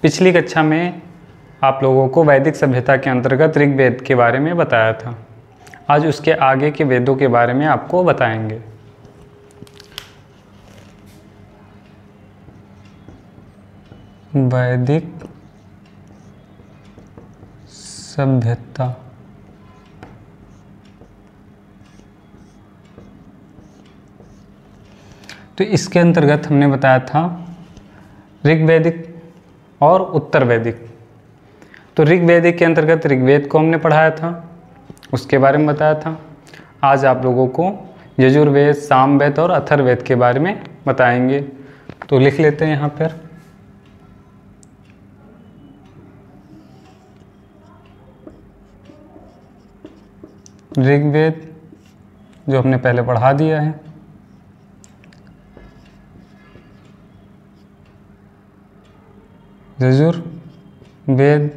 पिछली कक्षा में आप लोगों को वैदिक सभ्यता के अंतर्गत ऋग्वेद के बारे में बताया था। आज उसके आगे के वेदों के बारे में आपको बताएंगे। वैदिक सभ्यता तो इसके अंतर्गत हमने बताया था ऋग्वैदिक और उत्तर वैदिक। तो ऋग्वैदिक के अंतर्गत ऋग्वेद को हमने पढ़ाया था, उसके बारे में बताया था। आज आप लोगों को यजुर्वेद, सामवेद और अथर्ववेद के बारे में बताएंगे। तो लिख लेते हैं यहाँ पर। ऋग्वेद जो हमने पहले पढ़ा दिया है, यजुर्वेद,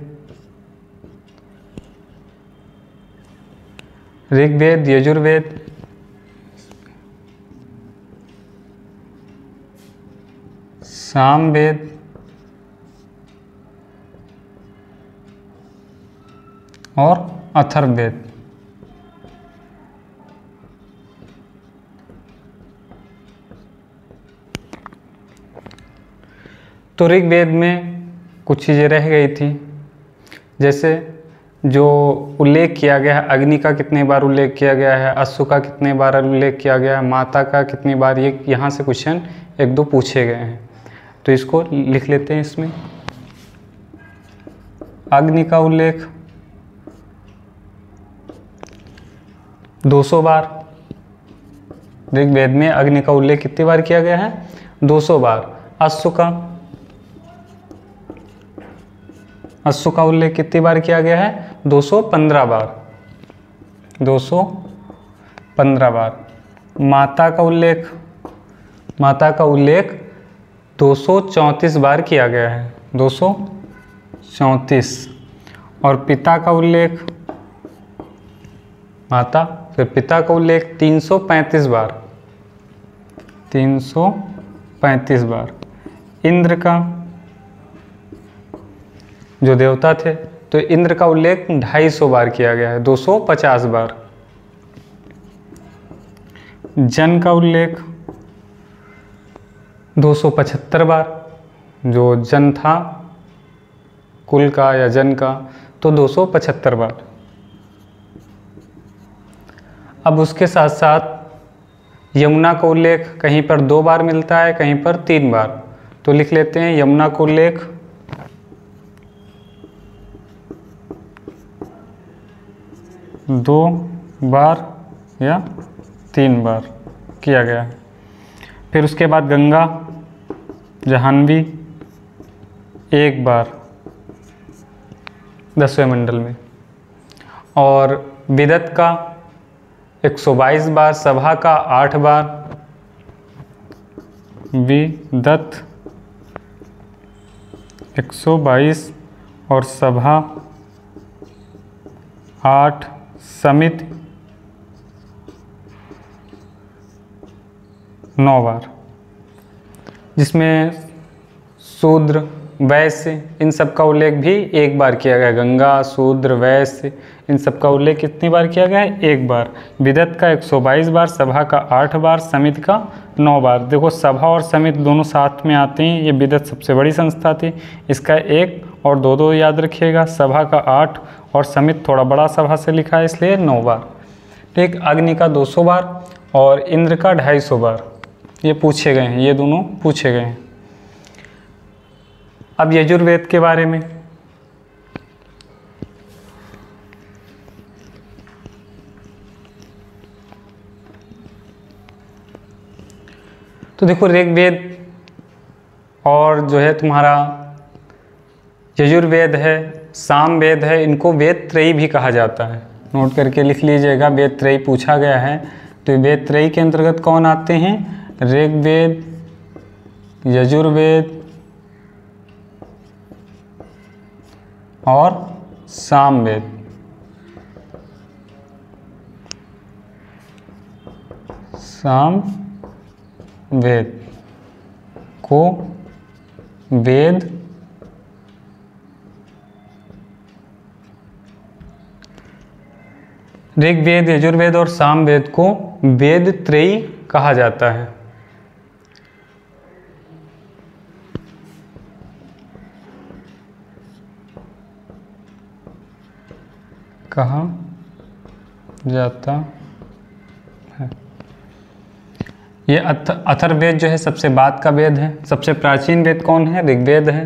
ऋग्वेद, यजुर्वेद, सामवेद और अथर्ववेद। तो ऋग्वेद में कुछ चीज़ें रह गई थी, जैसे जो उल्लेख किया गया है, अग्नि का कितने बार उल्लेख किया गया है, अश्व का कितने बार उल्लेख किया गया है, माता का कितनी बार, ये यहाँ से क्वेश्चन एक दो पूछे गए हैं। तो इसको लिख लेते हैं। इसमें अग्नि का उल्लेख 200 बार, ऋग्वेद में अग्नि का उल्लेख कितनी बार किया गया है? 200 बार। अश्व का उल्लेख कितनी बार किया गया है? 215 बार, 215 बार। माता का उल्लेख 234 बार किया गया है, 234। और पिता का उल्लेख, पिता का उल्लेख 335 बार, 335 बार। इंद्र का, जो देवता थे, तो इंद्र का उल्लेख 250 बार किया गया है, 250 बार। जन का उल्लेख 275 बार, जो जन था कुल का या जन का, तो 275 बार। अब उसके साथ साथ यमुना का उल्लेख कहीं पर 2 बार मिलता है, कहीं पर 3 बार। तो लिख लेते हैं यमुना का उल्लेख 2 बार या 3 बार किया गया है। फिर उसके बाद गंगा, जाह्नवी 1 बार 10वें मंडल में। और विदत का 122 बार, सभा का 8 बार, विदत 122 और सभा 8, समिति 9 बार, जिसमें शूद्र, वैश्य, इन सब का उल्लेख भी 1 बार किया गया है। गंगा, शूद्र, वैश्य, इन सब का उल्लेख कितनी बार किया गया है? 1 बार। विदत का 122 बार, सभा का 8 बार, समिति का 9 बार। देखो, सभा और समिति दोनों साथ में आते हैं। ये विदत सबसे बड़ी संस्था थी, इसका 1 और 2 याद रखिएगा। सभा का 8 और समिति थोड़ा बड़ा सभा से लिखा है, इसलिए 9 बार। ठीक। अग्नि का 200 बार और इंद्र का 250 बार, ये पूछे गए हैं, ये दोनों पूछे गए हैं। अब यजुर्वेद के बारे में। तो देखो, ऋग्वेद और जो है तुम्हारा यजुर्वेद है, सामवेद है, इनको वेद त्रयी भी कहा जाता है। नोट करके लिख लीजिएगा, वेद त्रयी पूछा गया है। तो वेद त्रयी के अंतर्गत कौन आते हैं? ऋग्वेद, यजुर्वेद और सामवेद। सामवेद को वेद ऋग्वेद, यजुर्वेद और सामवेद को वेद त्रयी कहा जाता है। कहा जाता है। ये अथर्ववेद जो है सबसे बाद का वेद है। सबसे प्राचीन वेद कौन है? ऋग्वेद है।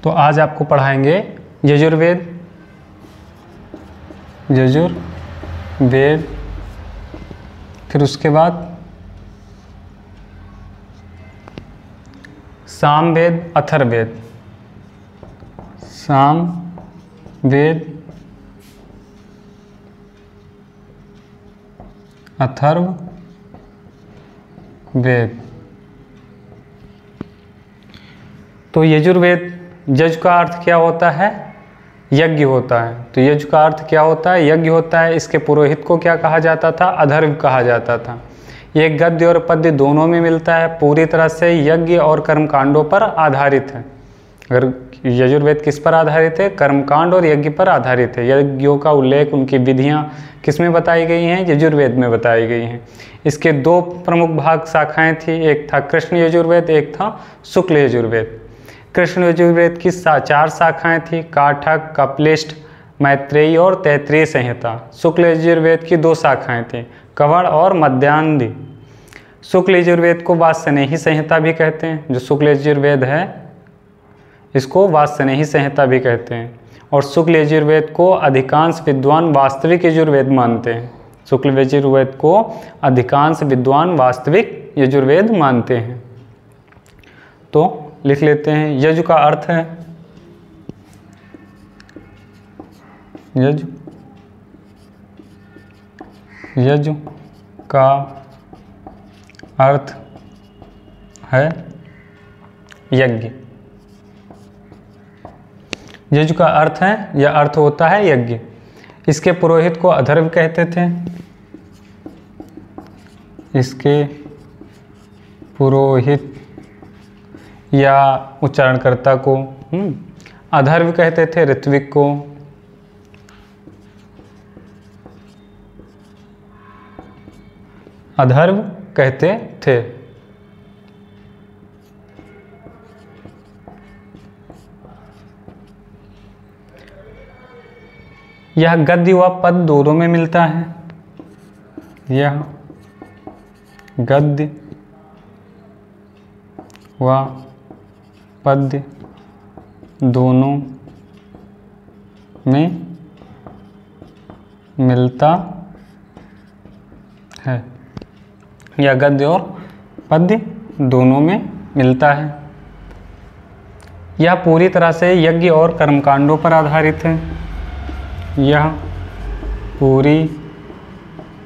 तो आज आपको पढ़ाएंगे यजुर्वेद, फिर उसके बाद सामवेद, अथर्ववेद, सामवेद, अथर्ववेद। तो यजुर्वेद, यजु का अर्थ क्या होता है? यज्ञ होता है। तो यजु का अर्थ क्या होता है? यज्ञ होता है। इसके पुरोहित को क्या कहा जाता था? अधर्व कहा जाता था। ये गद्य और पद्य दोनों में मिलता है। पूरी तरह से यज्ञ और कर्मकांडों पर आधारित है। अगर यजुर्वेद किस पर आधारित है? कर्मकांड और यज्ञ पर आधारित है। यज्ञों का उल्लेख, उनकी विधियाँ किस में बताई गई हैं? यजुर्वेद में बताई गई हैं। इसके दो प्रमुख भाग शाखाएँ थी। एक था कृष्ण यजुर्वेद, एक था शुक्ल यजुर्वेद। कृष्ण यजुर्वेद की 4 शाखाएं थी, काठक, कपिलिष्ट, मैत्रेयी और तैत्तिरीय संहिता। शुक्ल यजुर्वेद की 2 शाखाएं थी, कवण और मध्यान्ह। शुक्ल यजुर्वेद को वात्स्यनेयी संहिता भी कहते हैं। जो शुक्ल यजुर्वेद है इसको वात्स्यनेयी संहिता भी कहते हैं। और शुक्ल यजुर्वेद को अधिकांश विद्वान वास्तविक यजुर्वेद मानते हैं। शुक्ल यजुर्वेद को अधिकांश विद्वान वास्तविक यजुर्वेद मानते हैं। तो लिख लेते हैं। यजु का अर्थ है, यजु का अर्थ है यज्ञ। यजु का अर्थ है, यह अर्थ होता है यज्ञ। इसके पुरोहित को अधर्व कहते थे। इसके पुरोहित या उच्चारणकर्ता को अधर्व कहते थे। ऋत्विक को अधर्व कहते थे। यह गद्य व पद दोनों में मिलता है। यह गद्य व पद्य दोनों में मिलता है। यह गद्य और पद्य दोनों में मिलता है। यह पूरी तरह से यज्ञ और कर्मकांडों पर आधारित है। यह पूरी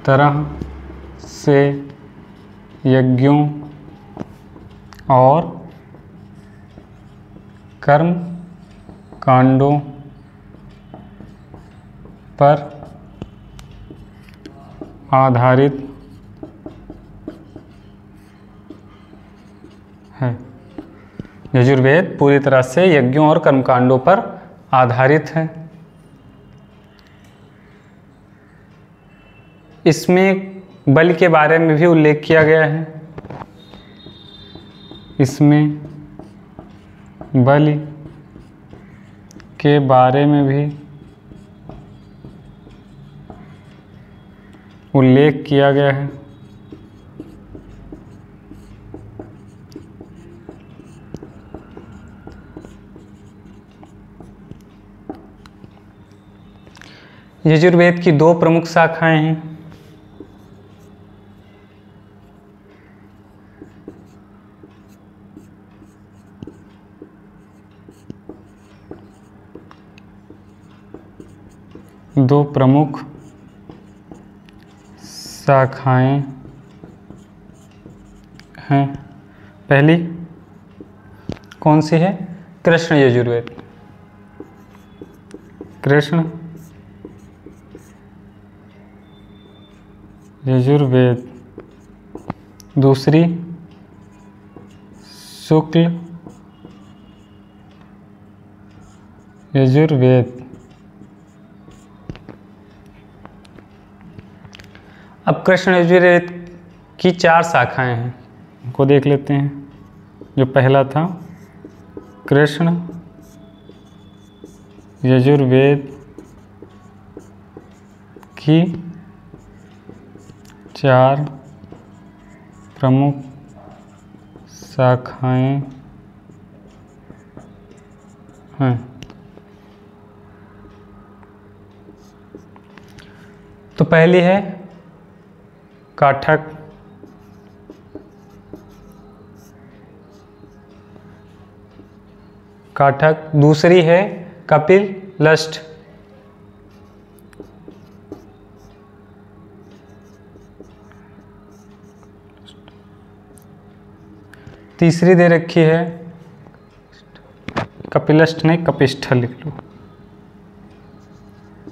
तरह से यज्ञों और कर्म कांडों पर आधारित है। यजुर्वेद पूरी तरह से यज्ञों और कर्मकांडों पर आधारित है। इसमें बलि के बारे में भी उल्लेख किया गया है। इसमें बलि के बारे में भी उल्लेख किया गया है। यजुर्वेद की 2 प्रमुख शाखाएं हैं। दो प्रमुख शाखाएं हैं। पहली कौन सी है? कृष्ण यजुर्वेद। कृष्ण यजुर्वेद, दूसरी शुक्ल यजुर्वेद। अब कृष्ण यजुर्वेद की 4 शाखाएं हैं, उनको देख लेते हैं। जो पहला था कृष्ण यजुर्वेद की 4 प्रमुख शाखाएं हैं। तो पहली है काठक, दूसरी है कपिलष्ट, तीसरी दे रखी है कपिलष्ट नहीं कपिष्ठल लिख लो,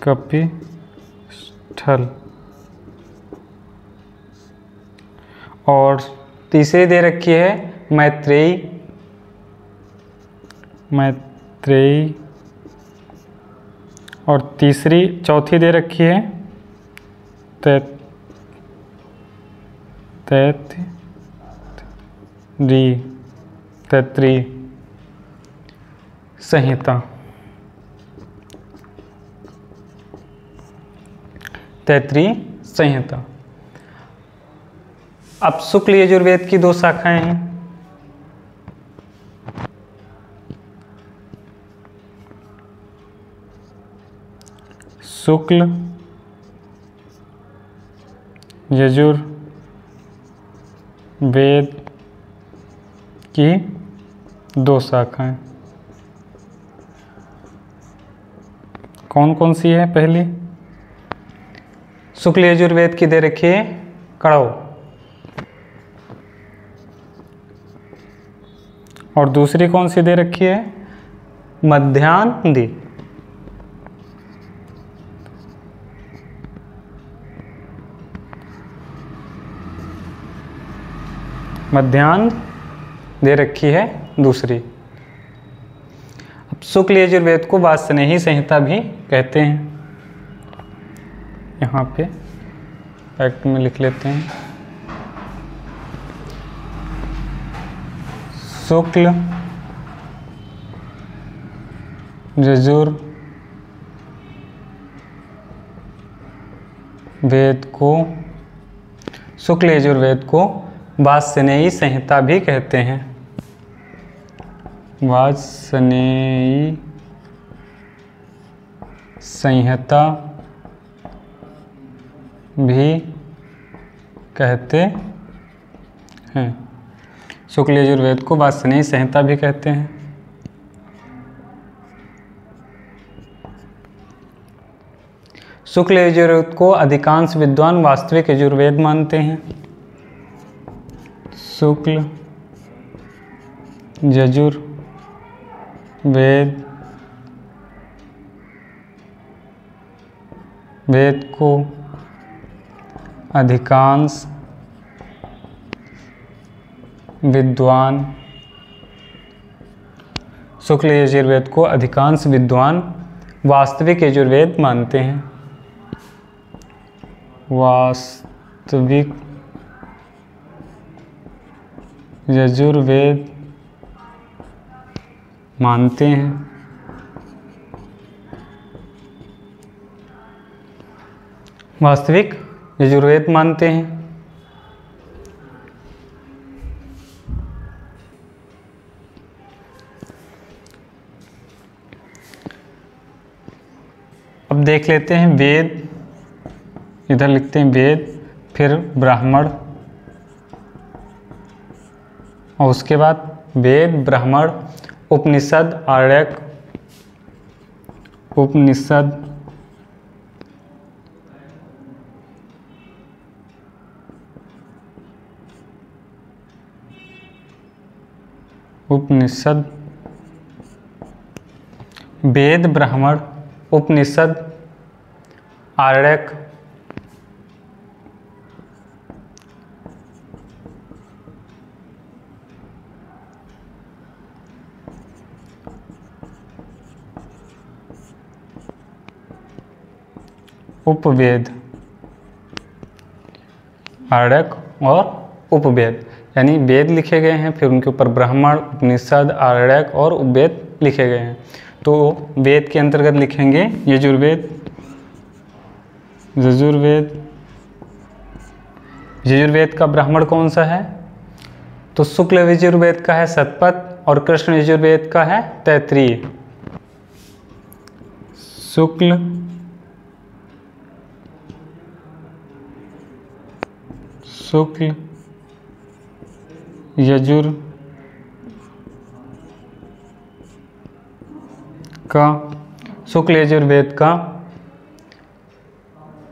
कपिष्ठल। और तीसरी दे रखी है मैत्रेयी, और चौथी दे रखी है तैत्तिरीय संहिता। तैत्तिरीय संहिता। अब शुक्ल यजुर्वेद की 2 शाखाएं हैं। शुक्ल यजुर्वेद की 2 शाखाएं कौन कौन सी है? पहली शुक्ल यजुर्वेद की दे रखी है कड़व, और दूसरी कौन सी दे रखी है? मध्यान्ह। मध्यान्ह दे रखी है दूसरी। अब शुक्ल यजुर्वेद को वात्स्यनेयी संहिता भी कहते हैं। यहाँ पे फैक्ट में लिख लेते हैं। शुक्ल यजुर्वेद को वात्स्यनेयी संहिता भी कहते हैं। वात्स्यनेयी संहिता भी कहते हैं। शुक्ल यजुर्वेद को वात्स्यनेयी संहिता भी कहते हैं। शुक्ल यजुर्वेद को अधिकांश विद्वान वास्तविक यजुर्वेद मानते हैं। शुक्ल यजुर्वेद को अधिकांश विद्वान वास्तविक यजुर्वेद मानते हैं। वास्तविक यजुर्वेद मानते हैं। वास्तविक यजुर्वेद मानते हैं। अब देख लेते हैं वेद। इधर लिखते हैं वेद, फिर ब्राह्मण, और उसके बाद वेद, ब्राह्मण, उपनिषद, आर्यक, उपनिषद, वेद, ब्राह्मण, उपनिषद, आर्यक, उपवेद, आरण्यक और उपवेद, यानी वेद लिखे गए हैं, फिर उनके ऊपर ब्राह्मण, उपनिषद, आरण्यक और उपवेद लिखे गए हैं। तो वेद के अंतर्गत लिखेंगे यजुर्वेद, यजुर्वेद का ब्राह्मण कौन सा है? तो शुक्ल यजुर्वेद का है शतपथ और कृष्ण यजुर्वेद का है तैत्तिरीय। शुक्ल यजुर का, शुक्ल यजुर्वेद का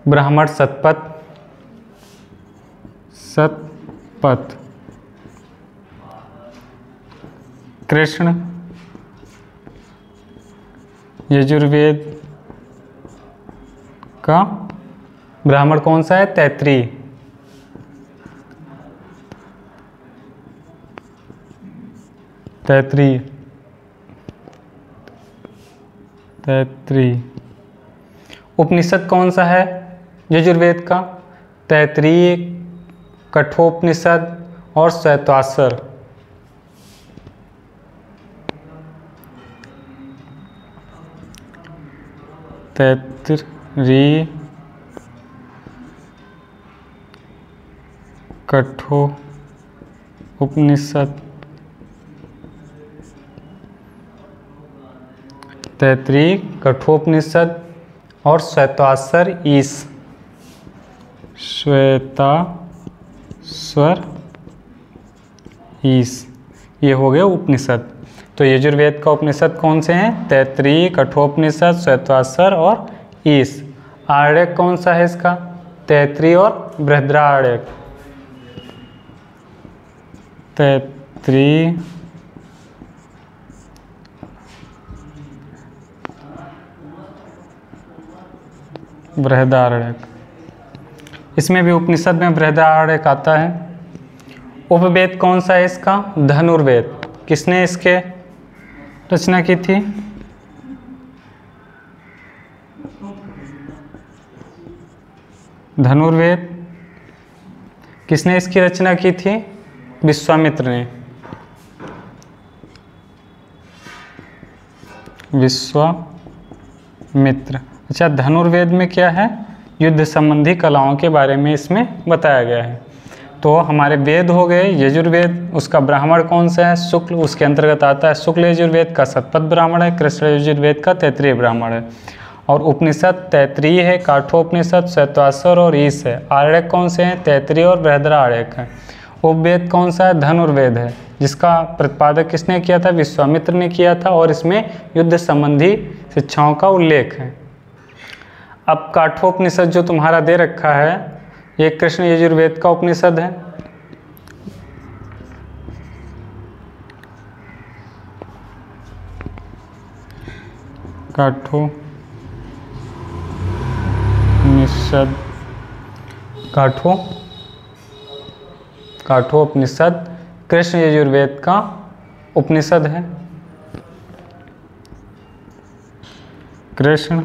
ब्राह्मण शतपथ, कृष्ण यजुर्वेद का ब्राह्मण कौन सा है? तैत्तिरीय। उपनिषद कौन सा है यजुर्वेद का? तैत्तिरीय, कठोपनिषद और श्वेताश्वर। तैत्तिरीय, कठोपनिषद, तैत्तिरीय, कठोपनिषद और श्वेताश्वर ईश, ये हो गए उपनिषद। तो यजुर्वेद का उपनिषद कौन से हैं? तैत्तिरीय, कठोपनिषद, श्वेताश्वर और ईश। आरण्यक कौन सा है इसका? तैत्तिरीय और बृहदारण्यक। तैत्तिरीय, बृहदारण्यक, इसमें भी उपनिषद में बृहदारण्यक आता है। उपवेद कौन सा है इसका? धनुर्वेद। किसने इसके रचना की थी? धनुर्वेद किसने इसकी रचना की थी? विश्वामित्र ने। विश्वामित्र। अच्छा, धनुर्वेद में क्या है? युद्ध संबंधी कलाओं के बारे में इसमें बताया गया है। तो हमारे वेद हो गए यजुर्वेद, उसका ब्राह्मण कौन सा है? शुक्ल, उसके अंतर्गत आता है शुक्ल यजुर्वेद का शतपथ ब्राह्मण है, कृष्ण यजुर्वेद का तैत्तिरीय ब्राह्मण है। और उपनिषद तैत्तिरीय है, काठोपनिषद, श्वेताश्वर और ईश है। आरण्यक कौन से हैं? तैत्तिरीय और बृहदारण्यक है। उपवेद कौन सा है? धनुर्वेद है, जिसका प्रतिपादक किसने किया था? विश्वामित्र ने किया था, और इसमें युद्ध संबंधी शिक्षाओं का उल्लेख है। अब काठोपनिषद जो तुम्हारा दे रखा है, ये कृष्ण यजुर्वेद का उपनिषद है। काठोपनिषद कृष्ण यजुर्वेद का उपनिषद है। कृष्ण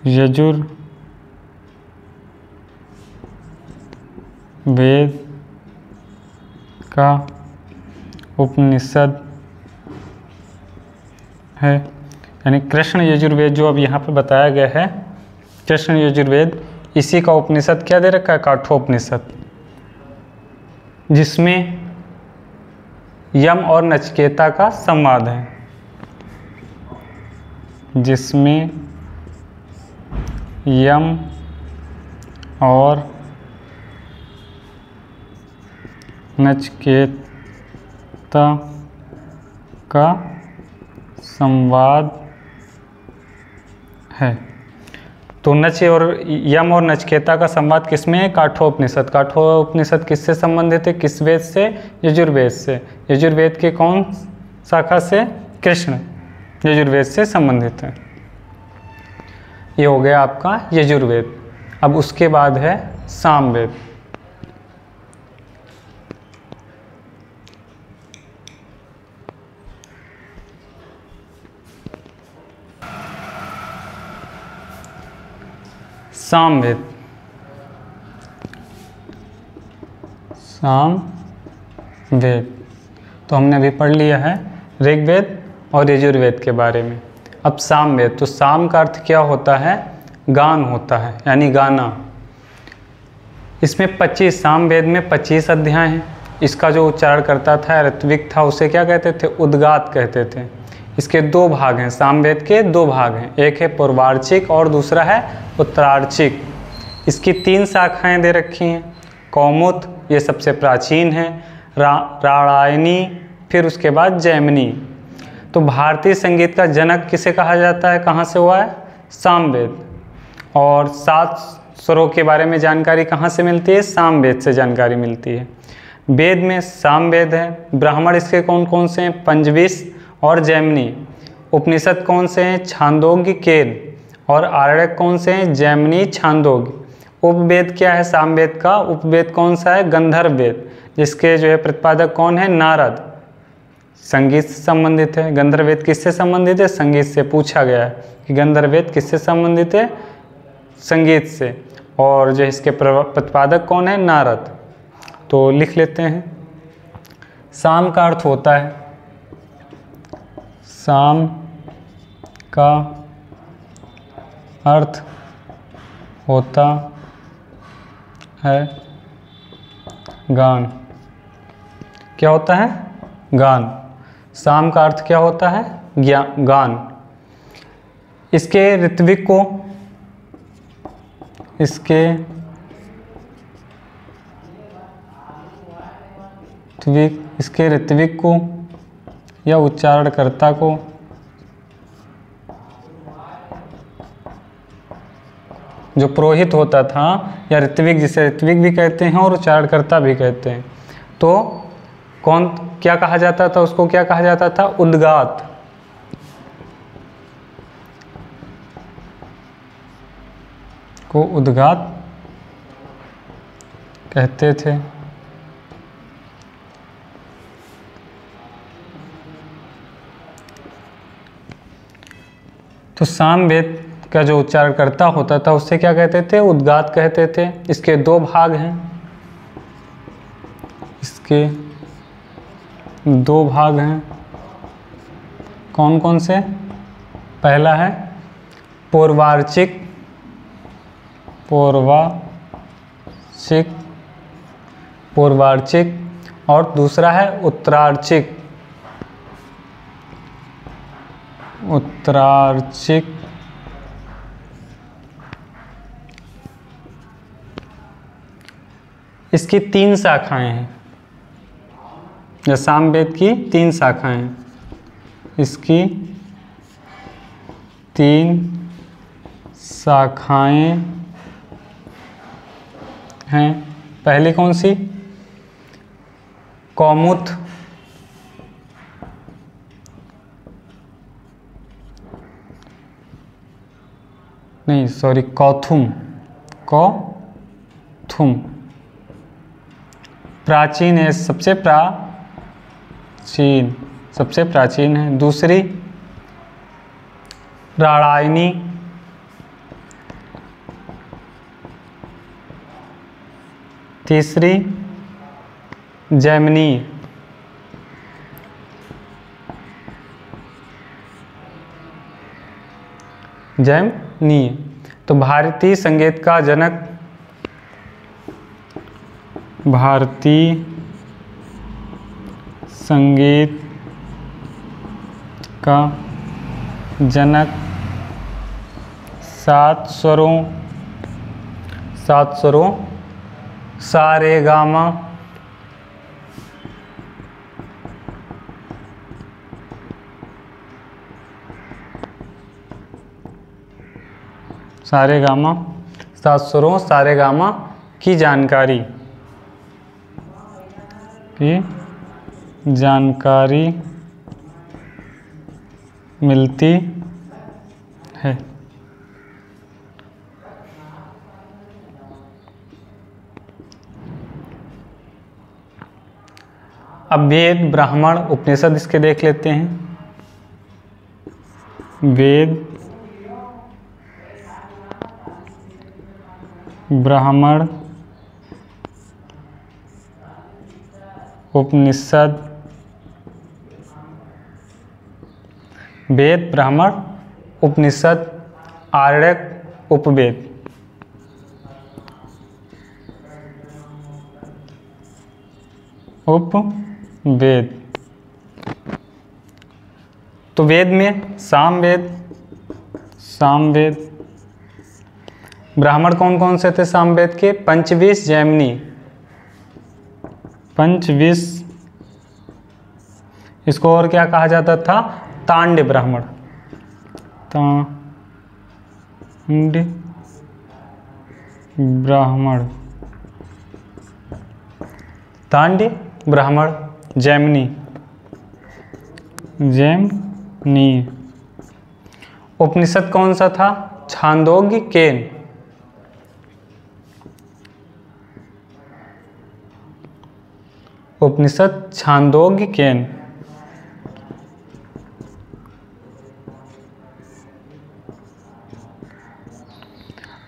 यजुर्वेद का उपनिषद है, यानी कृष्ण यजुर्वेद जो अब यहाँ पे बताया गया है, कृष्ण यजुर्वेद, इसी का उपनिषद क्या दे रखा है? काठोपनिषद, जिसमें यम और नचिकेता का संवाद है। जिसमें यम और नचिकेता का संवाद है। तो यम और नचिकेता का संवाद किसमें है? काठोपनिषद। काठोपनिषद किससे संबंधित है? किस वेद से? यजुर्वेद से। यजुर्वेद के कौन शाखा से? कृष्ण यजुर्वेद से संबंधित है। ये हो गया आपका यजुर्वेद। अब उसके बाद है सामवेद। सामवेद, सामवेद। तो हमने अभी पढ़ लिया है ऋग्वेद और यजुर्वेद के बारे में। अब सामवेद, तो साम का अर्थ क्या होता है? गान होता है, यानी गाना। इसमें 25, सामवेद में 25 अध्याय हैं। इसका जो उच्चारण करता था, ऋत्विक था, उसे क्या कहते थे? उद्गात कहते थे। इसके 2 भाग हैं, सामवेद के 2 भाग हैं, एक है पूर्वार्चिक और दूसरा है उत्तरार्चिक। इसकी 3 शाखाएं दे रखी हैं। कौमुद, ये सबसे प्राचीन है, राणायनी, फिर उसके बाद जैमिनी। तो भारतीय संगीत का जनक किसे कहा जाता है? कहाँ से हुआ है? सामवेद। और 7 स्वरों के बारे में जानकारी कहाँ से मिलती है? सामवेद से जानकारी मिलती है। वेद में सामवेद है। ब्राह्मण इसके कौन कौन से हैं? पंचविश और जैमिनी। उपनिषद कौन से हैं? छांदोग्य, केन। और आरण्यक कौन से हैं? जैमिनी, छांदोग्य। उपवेद क्या है सामवेद का? उपवेद कौन सा है? गंधर्व वेद, जिसके जो है प्रतिपादक कौन है? नारद। संगीत से संबंधित है। गंधर्व वेद किससे संबंधित है? संगीत से। पूछा गया है कि गंधर्व वेद किससे संबंधित है? संगीत से। और जो इसके प्रतिपादक कौन है? नारद। तो लिख लेते हैं। साम का अर्थ होता है, साम का अर्थ होता है गान। क्या होता है? गान। साम का अर्थ क्या होता है? गान। इसके ऋत्विक को, इसके ऋत्विक को या उच्चारणकर्ता को जो पुरोहित होता था, या ऋत्विक, जिसे ऋत्विक भी कहते हैं और उच्चारणकर्ता भी कहते हैं, तो कौन क्या कहा जाता था? उसको क्या कहा जाता था? उद्गात। को उद्गात कहते थे। तो सामवेद का जो उच्चारणकर्ता होता था उससे क्या कहते थे? उद्गात कहते थे। इसके 2 भाग हैं। इसके 2 भाग हैं। कौन कौन से? पहला है पूर्वार्चिक, पूर्वार्चिक, और दूसरा है उत्तरार्चिक, उत्तरार्चिक। इसकी 3 शाखाएं हैं, या सामवेद की 3 शाखाएं हैं। इसकी 3 शाखाएं हैं। पहली कौन सी? कौमुद, नहीं सॉरी, कौथुम, कौथुम प्राचीन है, सबसे प्राचीन है। दूसरी राणायनी, तीसरी जैमिनी। तो भारतीय संगीत का जनक, भारतीय संगीत का जनक 7 स्वरों सा रे गा मा, सारे गामा, 7 स्वरों सारे गामा की जानकारी मिलती है। अब वेद, ब्राह्मण, उपनिषद इसके देख लेते हैं। वेद, ब्राह्मण, उपनिषद, वेद, ब्राह्मण, उपनिषद, आरण्यक, उपवेद। उपवेद। तो वेद में सामवेद, सामवेद, ब्राह्मण कौन कौन से थे सामवेद के? पंचविश, जैमिनी। पंचविश, इसको और क्या कहा जाता था? तांड्य ब्राह्मण। तांड्य ब्राह्मण, तांड्य ब्राह्मण, जैमिनी, जैमिनी। उपनिषद कौन सा था? छांदोग्य, केन। उपनिषद छांदोग्य, केन।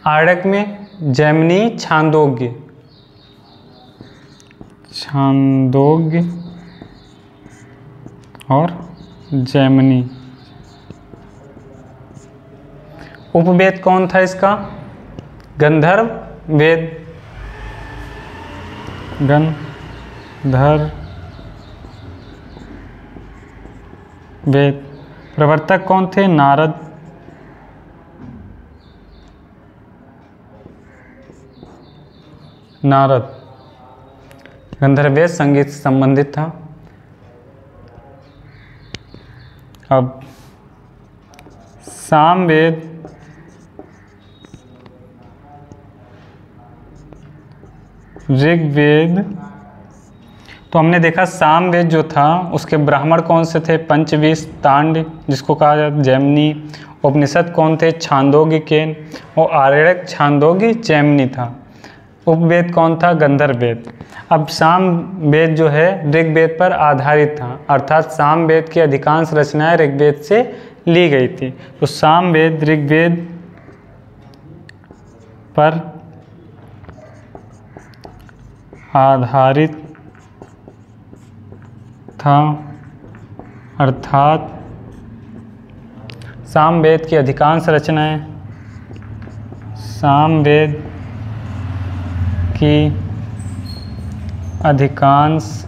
आरण्यक में जैमिनी, छांदोग्य, छांदोग्य और जैमिनी। उपवेद कौन था इसका? गंधर्व वेद, गंधर्व वेद। प्रवर्तक कौन थे? नारद। नारद। गंधर्व वेद संगीत से संबंधित था। अब सामवेद, ऋग्वेद। तो हमने देखा सामवेद जो था उसके ब्राह्मण कौन से थे? पंचविश, तांड्य जिसको कहा जाता, जैमिनी। उपनिषद कौन थे? छांदोग्य, केन। और आरण्यक, छांदोग्य, जैमिनी था। उपवेद कौन था? गंधर्व वेद। अब सामवेद जो है ऋग्वेद पर आधारित था, अर्थात सामवेद की अधिकांश रचनाएं ऋग्वेद से ली गई थी। तो सामवेद ऋग्वेद पर आधारित था, अर्थात सामवेद की अधिकांश रचनाएं, सामवेद की अधिकांश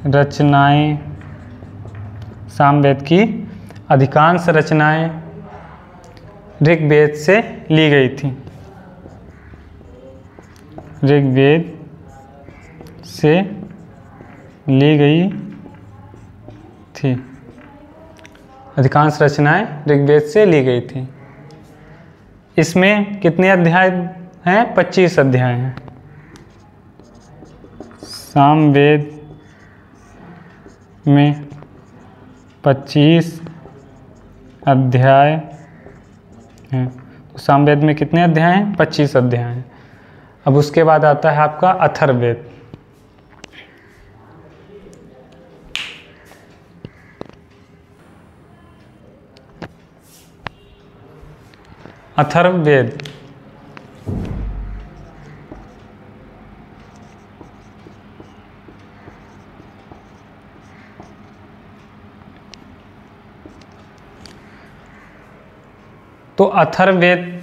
रचनाएं, सामवेद की अधिकांश रचनाएं ऋग्वेद से ली गई थी, ऋग्वेद से ली गई थी। अधिकांश रचनाएं ऋग्वेद से ली गई थी। इसमें कितने अध्याय हैं? 25 अध्याय हैं। सामवेद में 25 अध्याय हैं। तो सामवेद में कितने अध्याय हैं? 25 अध्याय हैं। अब उसके बाद आता है आपका अथर्ववेद। अथर्ववेद तो अथर्ववेद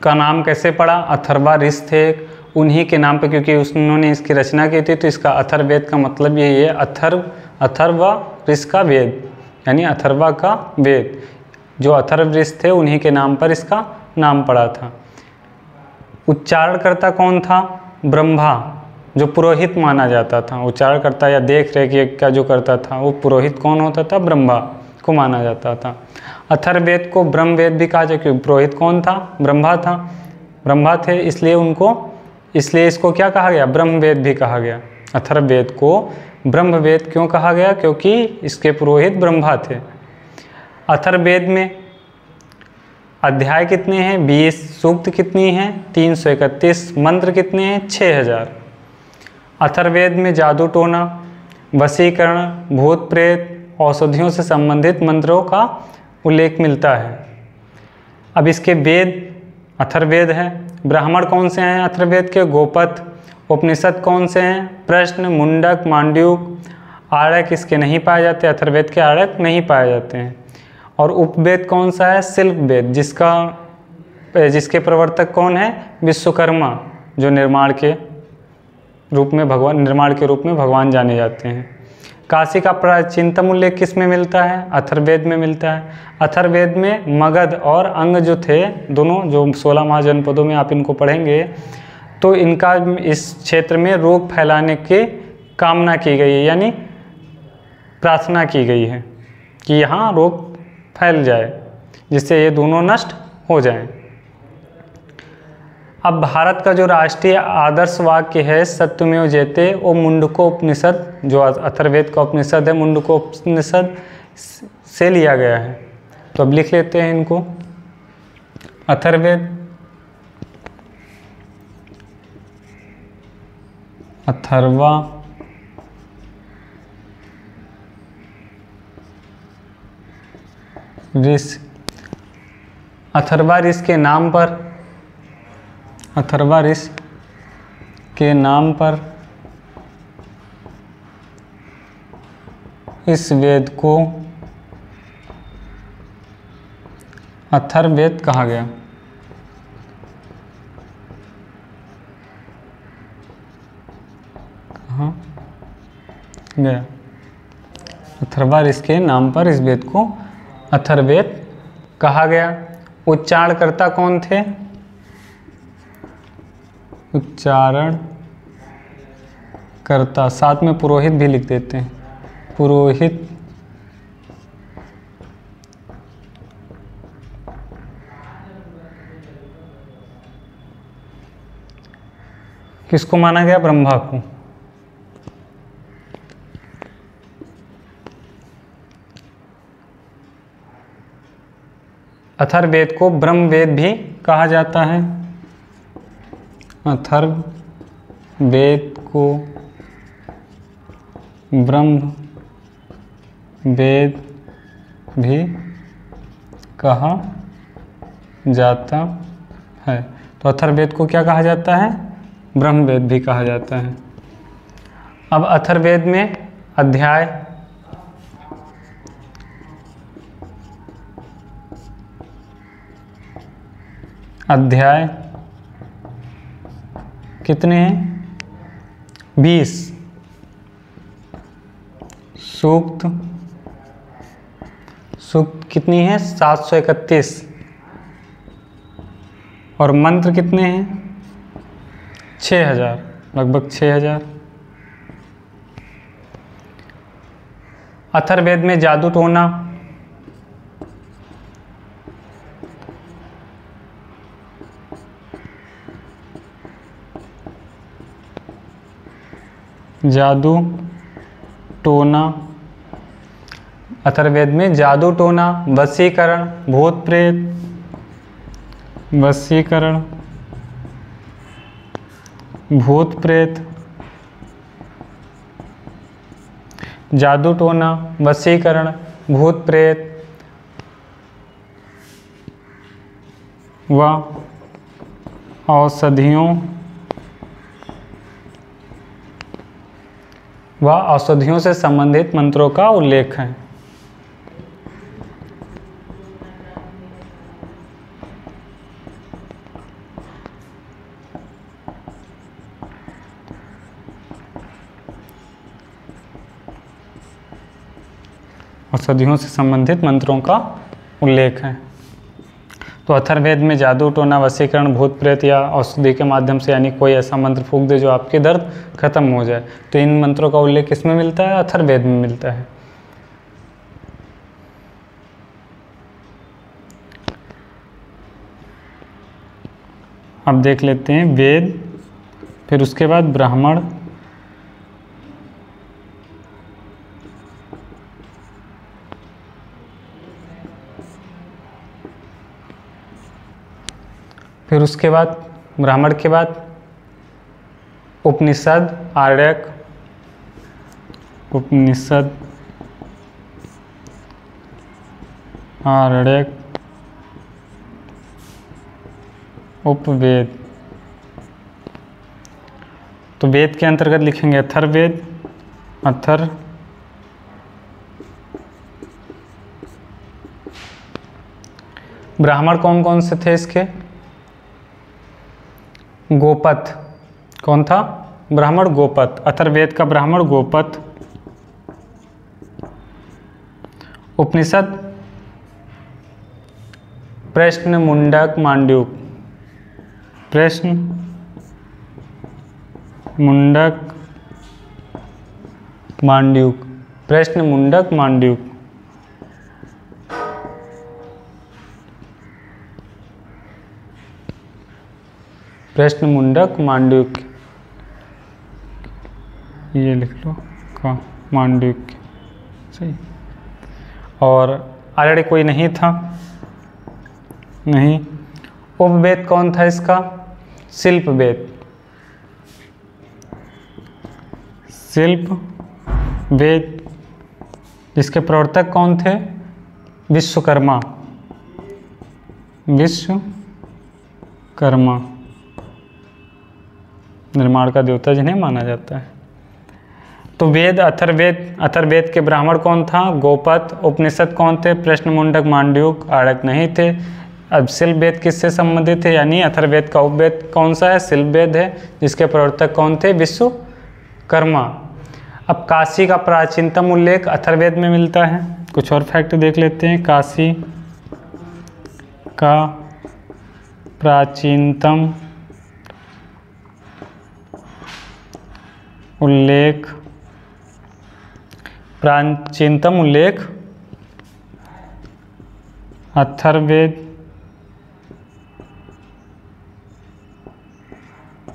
का नाम कैसे पड़ा? अथर्वा ऋषि थे उन्हीं के नाम पे, क्योंकि उन्होंने इसकी रचना की थी, तो इसका अथर्ववेद का मतलब यही है, अथर्वा ऋषि का वेद, यानी अथर्वा का वेद। जो अथर्व ऋषि थे उन्हीं के नाम पर इसका नाम पड़ा था। उच्चारणकर्ता कौन था? ब्रह्मा, जो पुरोहित माना जाता था। उच्चारणकर्ता या देख रेख का जो करता था वो पुरोहित कौन होता था? ब्रह्मा को माना जाता था। अथर्ववेद को ब्रह्मवेद भी कहा जाए, क्योंकि पुरोहित कौन था? ब्रह्मा था, ब्रह्मा थे, इसलिए इसको क्या कहा गया? ब्रह्मवेद भी कहा गया। अथर्ववेद को ब्रह्मवेद क्यों कहा गया? क्योंकि इसके पुरोहित ब्रह्मा थे। अथर्ववेद में अध्याय कितने हैं? 20। सूक्त कितनी हैं? 331। मंत्र कितने हैं? 6000। अथर्ववेद में जादू टोना, वशीकरण, भूत प्रेत, औषधियों से संबंधित मंत्रों का उल्लेख मिलता है। अब इसके वेद अथर्ववेद है। ब्राह्मण कौन से हैं अथर्ववेद के? गोपथ। उपनिषद कौन से हैं? प्रश्न, मुंडक, मांड्यूक। आरक इसके नहीं पाए जाते, अथर्ववेद के आरक नहीं पाए जाते हैं। और उपवेद कौन सा है? शिल्पवेद, जिसके प्रवर्तक कौन है? विश्वकर्मा, जो निर्माण के रूप में भगवान जाने जाते हैं। काशी का प्राचीनतम उल्लेख किस में मिलता है? अथर्ववेद में मिलता है। अथर्ववेद में मगध और अंग जो थे दोनों, जो 16 महाजनपदों में आप इनको पढ़ेंगे, तो इनका इस क्षेत्र में रोग फैलाने की कामना की गई है, यानी प्रार्थना की गई है कि यहाँ रोग फैल जाए, जिससे ये दोनों नष्ट हो जाएं। अब भारत का जो राष्ट्रीय आदर्श वाक्य है सत्यमेव जयते, वो मुंडकोपनिषद, जो अथर्ववेद का उपनिषद है, मुंडकोपनिषद से लिया गया है। तो अब लिख लेते हैं इनको। अथर्ववेद, अथर्वा, ऋष। अथर्वा ऋष के नाम पर, अथर्वा ऋष के नाम पर इस वेद को अथर्ववेद कहा गया। कहाँ गया? अथर्वा ऋष के नाम पर इस वेद को अथर्ववेद कहा गया। उच्चारणकर्ता कौन थे? उच्चारण कर्ता, साथ में पुरोहित भी लिख देते हैं, पुरोहित। किसको माना गया? ब्रह्मा को। अथर्ववेद को ब्रह्मवेद भी कहा जाता है। अथर्ववेद को ब्रह्म वेद भी कहा जाता है। तो अथर्ववेद को क्या कहा जाता है? ब्रह्मवेद भी कहा जाता है। अब अथर्ववेद में अध्याय, अध्याय कितने हैं? 20। सूक्त, सूक्त कितनी है? 731। और मंत्र कितने हैं? 6000, लगभग 6000। अथर्ववेद में जादू टोना, जादू टोना, अथर्ववेद में जादू टोना, वशीकरण, भूत प्रेत, वशीकरण, भूत प्रेत, जादू टोना, वशीकरण, भूत प्रेत व औषधियों से संबंधित मंत्रों का उल्लेख है। औषधियों से संबंधित मंत्रों का उल्लेख है। तो अथर्ववेद में जादू टोना, वशीकरण, भूत प्रेत या औषधि के माध्यम से, यानी कोई ऐसा मंत्र फूंक दे जो आपके दर्द खत्म हो जाए, तो इन मंत्रों का उल्लेख किसमें मिलता है? अथर्ववेद में मिलता है। अब देख लेते हैं वेद, फिर उसके बाद ब्राह्मण, फिर उसके बाद ब्राह्मण के बाद उपनिषद, आर्यक, उपनिषद, आर्यक, उपवेद। तो वेद के अंतर्गत लिखेंगे अथर्ववेद, अथर ब्राह्मण कौन कौन से थे इसके? गोपथ। कौन था? ब्राह्मण गोपथ। अथर्ववेद का ब्राह्मण गोपथ। उपनिषद प्रश्न, मुंडक, मांड्यूक। प्रश्न, मुंडक, मांड्यूक। प्रश्न, मुंडक, मांड्यूक। प्रश्न, मुंडक, मांड्यूक। ये लिख लो का मांड्यूक। सही। और ऑलरेडी कोई नहीं था? नहीं। उपवेद कौन था इसका? शिल्प वेद। शिल्प वेद जिसके प्रवर्तक कौन थे? विश्वकर्मा। विश्वकर्मा निर्माण का देवता जिन्हें माना जाता है। तो वेद, अथर्ववेद। अथर्ववेद के ब्राह्मण कौन था? गोपथ। उपनिषद कौन थे? प्रश्न, मुंडक, मांड्यूक। आड़क नहीं थे। अब शिल्प वेद किससे संबंधित है? यानी अथर्ववेद का उपवेद कौन सा है? शिल्प वेद है, जिसके प्रवर्तक कौन थे? विश्वकर्मा। अब काशी का प्राचीनतम उल्लेख अथर्ववेद में मिलता है। कुछ और फैक्ट देख लेते हैं। काशी का प्राचीनतम उल्लेख, प्राचीनतम उल्लेख अथर्ववेद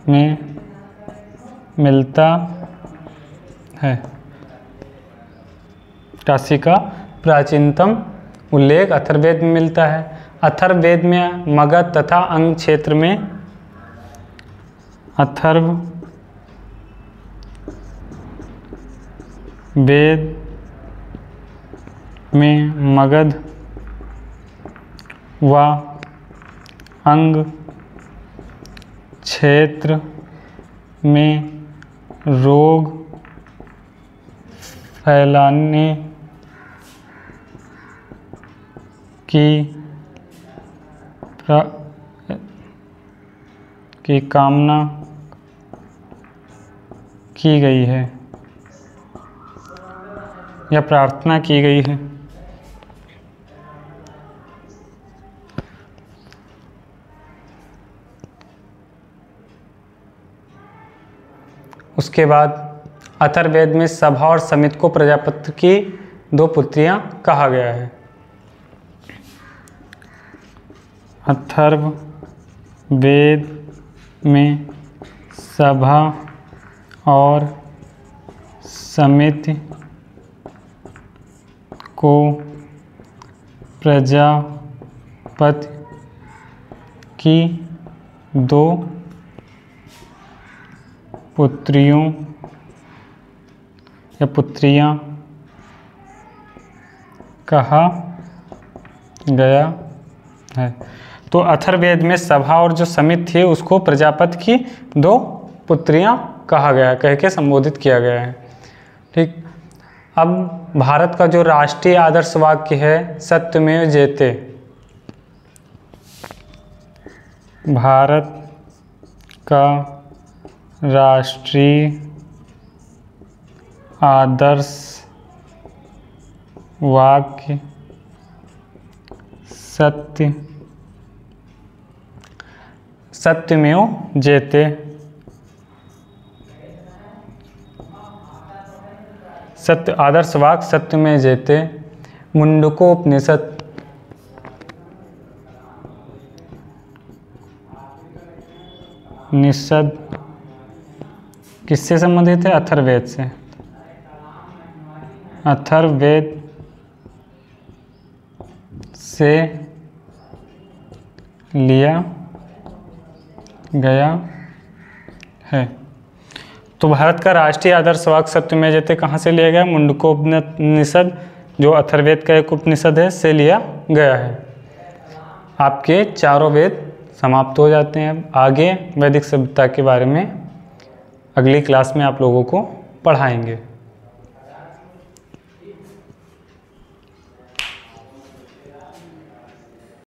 में मिलता है। काशी का प्राचीनतम उल्लेख अथर्ववेद में मिलता है। अथर्ववेद में मगध तथा अंग क्षेत्र में, अथर्ववेद में मगध व अंग क्षेत्र में रोग फैलाने की कामना की गई है या प्रार्थना की गई है। उसके बाद अथर्ववेद में सभा और समित को प्रजापति की 2 पुत्रियां कहा गया है। अथर्ववेद में सभा और समिति को प्रजापति की 2 पुत्रियों या पुत्रियां कहा गया है। तो अथर्ववेद में सभा और जो समिति थी उसको प्रजापति की 2 पुत्रियां कहा गया है, कह के संबोधित किया गया है। ठीक। अब भारत का जो राष्ट्रीय आदर्श वाक्य है सत्यमेव जयते। भारत का राष्ट्रीय आदर्श वाक्य सत्यमेव जयते। सत्य आदर्श वाक्य सत्यमेव जयते। मुंडकोपनिषद निषद किससे संबंधित है? अथर्ववेद से। अथर्ववेद से लिया गया है। तो भारत का राष्ट्रीय आदर्श वाक्य सत्यमेव जयते कहाँ से लिया गया? मुंडकोपनिषद जो अथर्ववेद का एक उपनिषद है से लिया गया है। आपके चारों वेद समाप्त हो जाते हैं। अब आगे वैदिक सभ्यता के बारे में अगली क्लास में आप लोगों को पढ़ाएंगे।